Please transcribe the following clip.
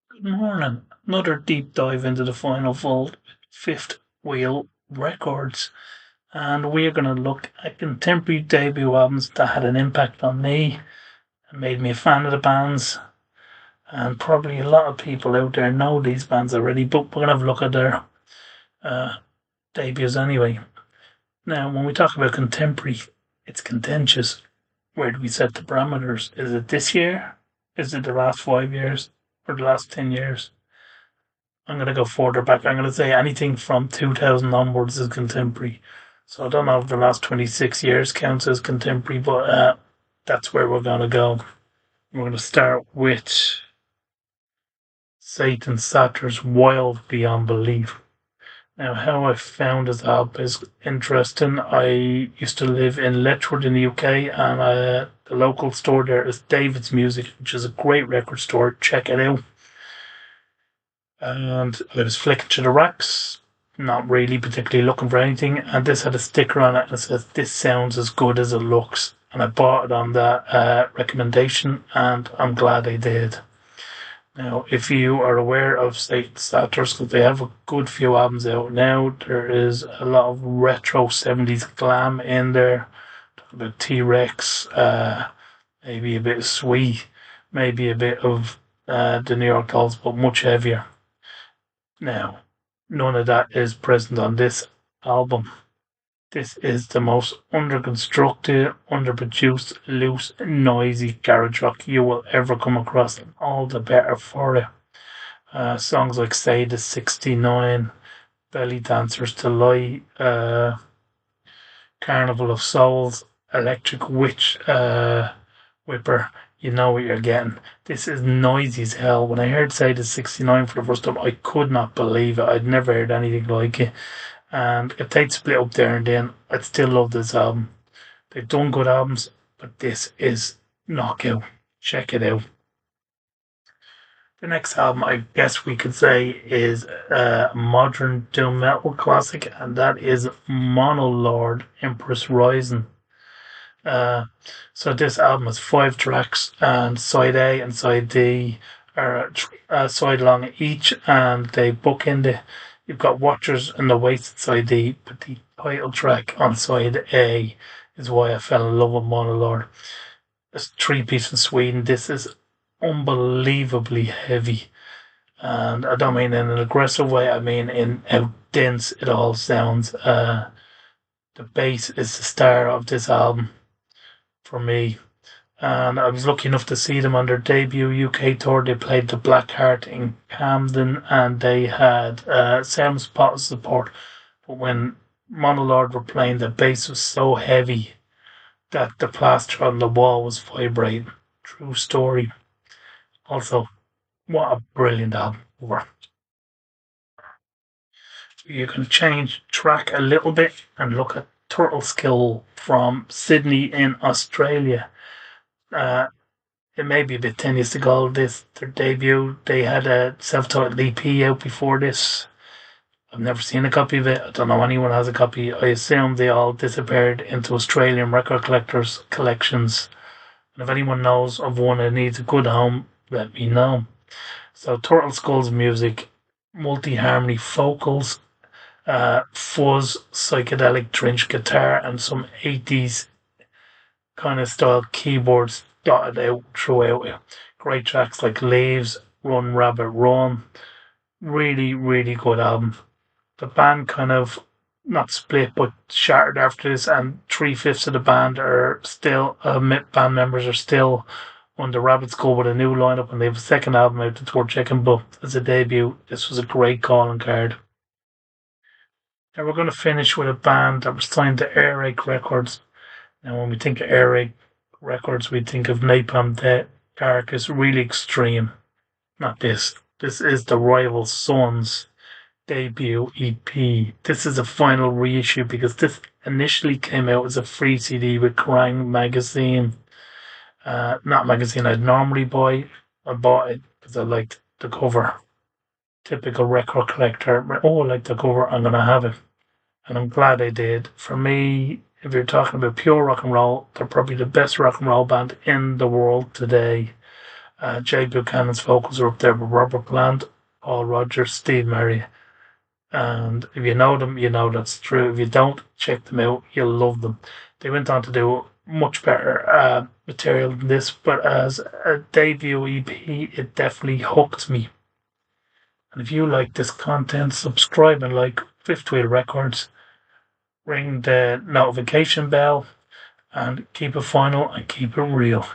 Good morning. Another deep dive into the final vault, Fifth Wheel Records, and we're going to look at contemporary debut albums that had an impact on me and made me a fan of the bands. And probably a lot of people out there know these bands already, but we're going to have a look at their uh, debuts anyway. Now, when we talk about contemporary, it's contentious. Where do we set the parameters? Is it this year? Is it the last 5 years? Or the last 10 years? I'm going to go further back. I'm going to say anything from 2000 onwards is contemporary. So I don't know if the last 26 years counts as contemporary, but that's where we're going to go. We're going to start with Satan Satyr's Wild Beyond Belief. Now, how I found this album is interesting. I used to live in Letchworth in the UK, and the local store there is David's Music, which is a great record store. Check it out. And I was flicking through the racks, not really particularly looking for anything, and this had a sticker on it and it says, "This sounds as good as it looks." And I bought it on that recommendation, and I'm glad I did. Now, if you are aware of Satan Satyr's, because they have a good few albums out now, there is a lot of retro 70s glam in there. Talk about T Rex, maybe a bit of Sweet, maybe a bit of the New York Dolls, but much heavier. Now, none of that is present on this album. This is the most underconstructed, underproduced, loose, noisy garage rock you will ever come across, and all the better for it. Songs like Say the 69, Belly Dancers to Lie, Carnival of Souls, Electric Witch, Whipper, you know what you're getting. This is noisy as hell. When I heard Say the 69 for the first time, I could not believe it. I'd never heard anything like it. And if they'd split up there and then, I'd still love this album. They've done good albums, but this is knockout. Check it out. The next album, I guess we could say, is a modern doom metal classic, and that is Monolord Empress Rising. Uh, so this album has 5 tracks, and side A and side D are side along each, and they bookend it. You've got Watchers and the Wasted side D, but the title track on side A is why I fell in love with Monolord. It's 3 piece from Sweden. This is unbelievably heavy, and I don't mean in an aggressive way. I mean in how dense it all sounds. The bass is the star of this album for me. And I was lucky enough to see them on their debut UK tour. They played the Black Heart in Camden, and they had sound support. But when Monolord were playing, the bass was so heavy that the plaster on the wall was vibrating. True story. Also, what a brilliant album. You can change track a little bit and look at Turtle Skill from Sydney in Australia. Uh, it may be a bit tenuous to call this their debut. They had a self-titled EP out before this. I've never seen a copy of it. I don't know anyone has a copy. I assume they all disappeared into Australian record collectors' collections. And if anyone knows of one that needs a good home, let me know. So Turtle Skull's music, multi-harmony vocals, fuzz, psychedelic trench guitar, and some 80s kind of style keyboards dotted out throughout. Great tracks like Leaves, Run Rabbit Run. Really, really good album. The band kind of not split but shattered after this, and 3/5 of the band are still band members are still under Rabbit Skull with a new lineup, and they have a second album out that's worth checking. But as a debut, this was a great calling card. Now we're going to finish with a band that was signed to Earache Records. Now, when we think of Earache Records, we think of Napalm Death, Carcass, really extreme. Not this. This is the Rival Sons debut EP. This is a final reissue because this initially came out as a free CD with Kerrang magazine. Not magazine I'd normally buy. I bought it because I liked the cover. Typical record collector. Oh, I like the cover. I'm gonna have it, and I'm glad I did. For me, if you're talking about pure rock and roll, they're probably the best rock and roll band in the world today. Jay Buchanan's vocals are up there with Robert Plant, Paul Rogers, Steve Murray. And if you know them, you know that's true. If you don't, check them out. You'll love them. They went on to do much better material than this, but as a debut EP, it definitely hooked me. And if you like this content, subscribe and like Fifth Wheel Records. Ring the notification bell and keep it final and keep it real.